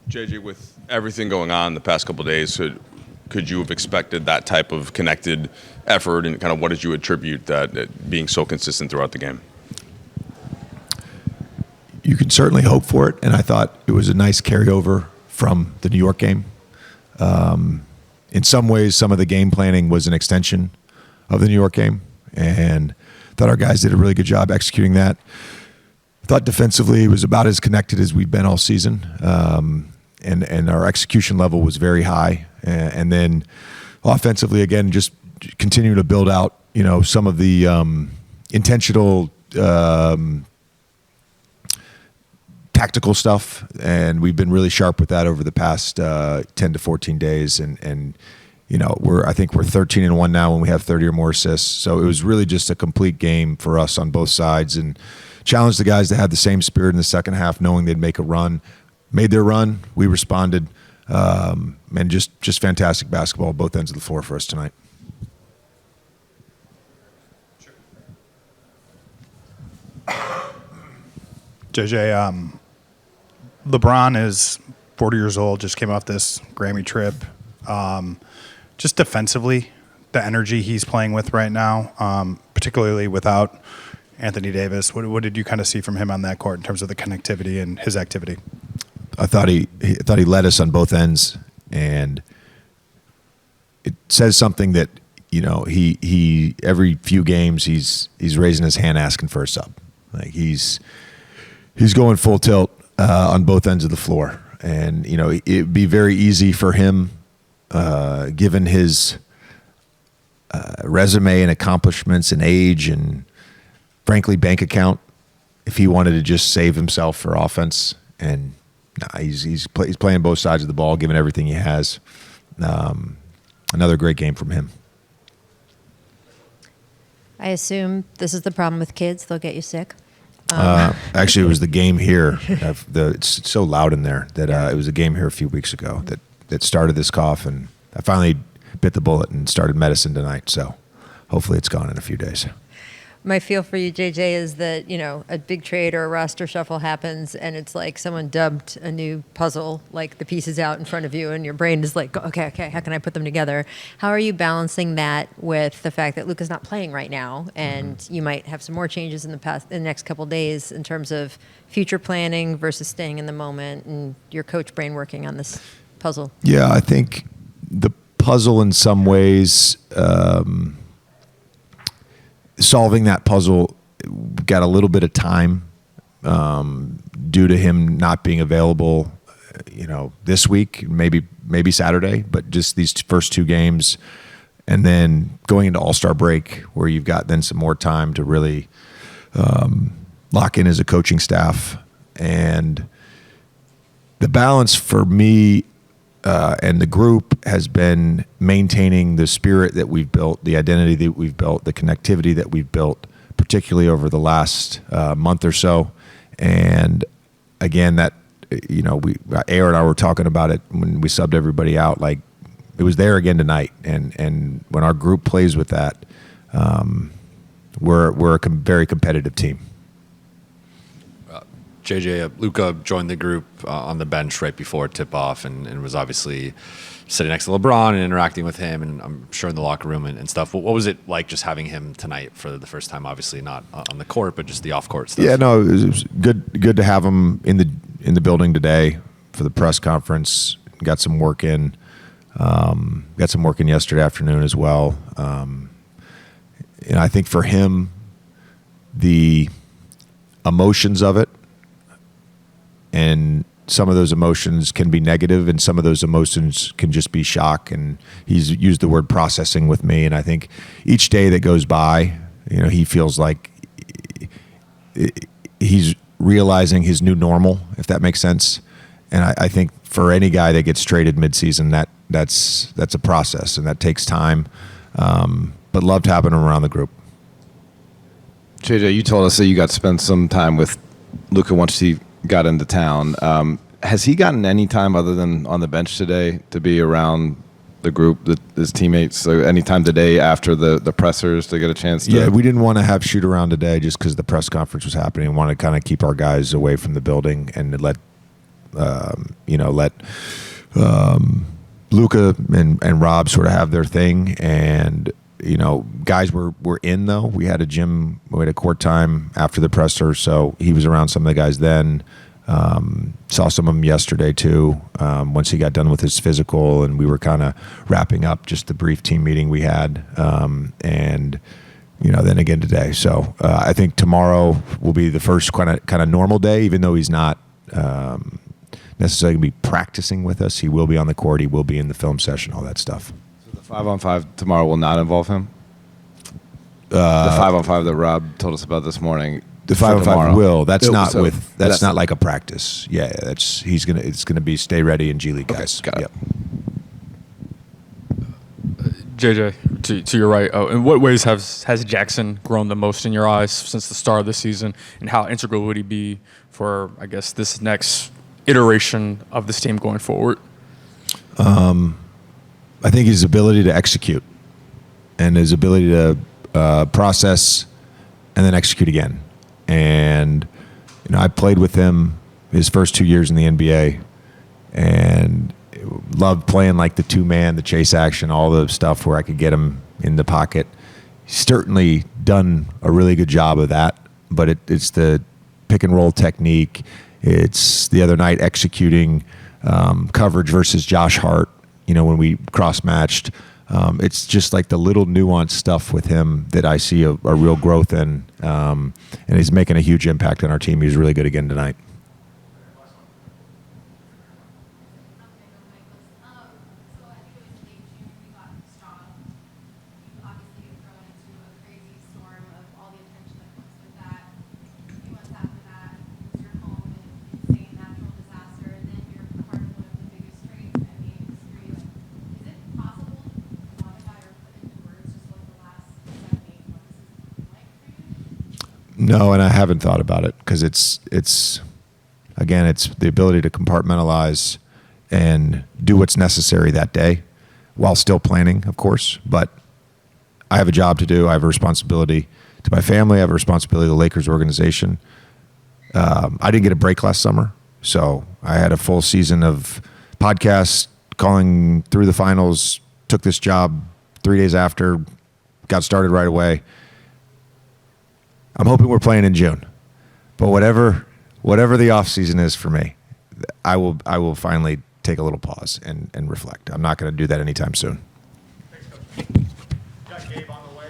JJ, with everything going on the past couple of days, could you have expected that type of connected effort, and kind of what did you attribute that being so consistent throughout the game? You could certainly hope for it, and I thought it was a nice carryover from the New York game. In some ways, some of the game planning was an extension of the New York game, and thought our guys did a really good job executing that. I thought defensively it was about as connected as we've been all season, and our execution level was very high. And then offensively, again, just continue to build out, some of the intentional tactical stuff, and we've been really sharp with that over the past 10 to 14 days. And I think we're 13-1 now when we have 30 or more assists. So it was really just a complete game for us on both sides, and challenged the guys to have the same spirit in the second half, knowing they'd make a run. Made their run. We responded, and just fantastic basketball at both ends of the floor for us tonight. JJ, LeBron is 40 years old, just came off this Grammy trip. Just defensively, the energy he's playing with right now, particularly without Anthony Davis, what did you kind of see from him on that court in terms of the connectivity and his activity? I thought he led us on both ends, and it says something that he every few games he's raising his hand asking for a sub. Like he's going full tilt on both ends of the floor, and it'd be very easy for him, given his resume and accomplishments and age and frankly bank account, if he wanted to just save himself for offense. And he's playing both sides of the ball, giving everything he has. Another great game from him. I assume this is the problem with kids; they'll get you sick. Actually, it was the game here. It's so loud in there that it was a game here a few weeks ago that started this cough, and I finally bit the bullet and started medicine tonight. So hopefully it's gone in a few days. My feel for you, JJ, is that, a big trade or a roster shuffle happens and it's like someone dumped a new puzzle, like the pieces out in front of you, and your brain is like, okay, how can I put them together? How are you balancing that with the fact that Luka's not playing right now, and you might have some more changes in the next couple of days in terms of future planning versus staying in the moment, and your coach brain working on this puzzle? Yeah, I think the puzzle in some ways, solving that puzzle got a little bit of time due to him not being available, this week, maybe Saturday, but just these first two games, and then going into All-Star break where you've got then some more time to really lock in as a coaching staff. And the balance for me and the group has been maintaining the spirit that we've built, the identity that we've built, the connectivity that we've built, particularly over the last month or so. And again, that, Air and I were talking about it when we subbed everybody out. Like, it was there again tonight. And when our group plays with that, we're a very competitive team. JJ, Luka joined the group on the bench right before tip-off and was obviously sitting next to LeBron and interacting with him, and I'm sure in the locker room and stuff. What was it like just having him tonight for the first time? Obviously not on the court, but just the off-court stuff. Yeah, no, it was good to have him in the building today for the press conference. Got some work in. Got some work in yesterday afternoon as well. I think for him, the emotions of it, and some of those emotions can be negative, and some of those emotions can just be shock. And he's used the word processing with me. And I think each day that goes by, he feels like he's realizing his new normal, if that makes sense. And I think for any guy that gets traded midseason, that's a process, and that takes time. But loved having him around the group. JJ, you told us that you got to spend some time with Luka once he got into town. Has he gotten any time other than on the bench today to be around the group, his teammates? So any time today after the pressers to get a chance to? Yeah, we didn't want to have shoot around today just because the press conference was happening. We wanted to kind of keep our guys away from the building and let let Luka and Rob sort of have their thing. And, guys were in, though. We had a court time after the presser, so he was around some of the guys then. Saw some of them yesterday, too, once he got done with his physical, and we were kind of wrapping up just the brief team meeting we had. And then again today. So I think tomorrow will be the first kind of normal day, even though he's not necessarily going to be practicing with us. He will be on the court. He will be in the film session, all that stuff. So the 5-on-5 tomorrow will not involve him? The 5-on-5 that Rob told us about this morning. The 5-on-5 will. That's not that's not like a practice. Yeah, it's gonna be stay ready and G League guys. Got it. Yep. JJ, to your right, in what ways has Jackson grown the most in your eyes since the start of the season, and how integral would he be for, I guess, this next iteration of this team going forward? I think his ability to execute and his ability to process and then execute again. And, I played with him his first 2 years in the NBA and loved playing like the two-man, the chase action, all the stuff where I could get him in the pocket. He's certainly done a really good job of that, but it's the pick-and-roll technique. It's the other night executing coverage versus Josh Hart, when we cross-matched. It's just like the little nuanced stuff with him that I see a real growth in, and he's making a huge impact on our team. He was really good again tonight. No, and I haven't thought about it because it's the ability to compartmentalize and do what's necessary that day while still planning, of course. But I have a job to do. I have a responsibility to my family. I have a responsibility to the Lakers organization. I didn't get a break last summer, so I had a full season of podcasts, calling through the finals, took this job 3 days after, got started right away. I'm hoping we're playing in June, but whatever the off season is for me, I will finally take a little pause and reflect. I'm not going to do that anytime soon. Thanks, Coach. Got Gabe on the way.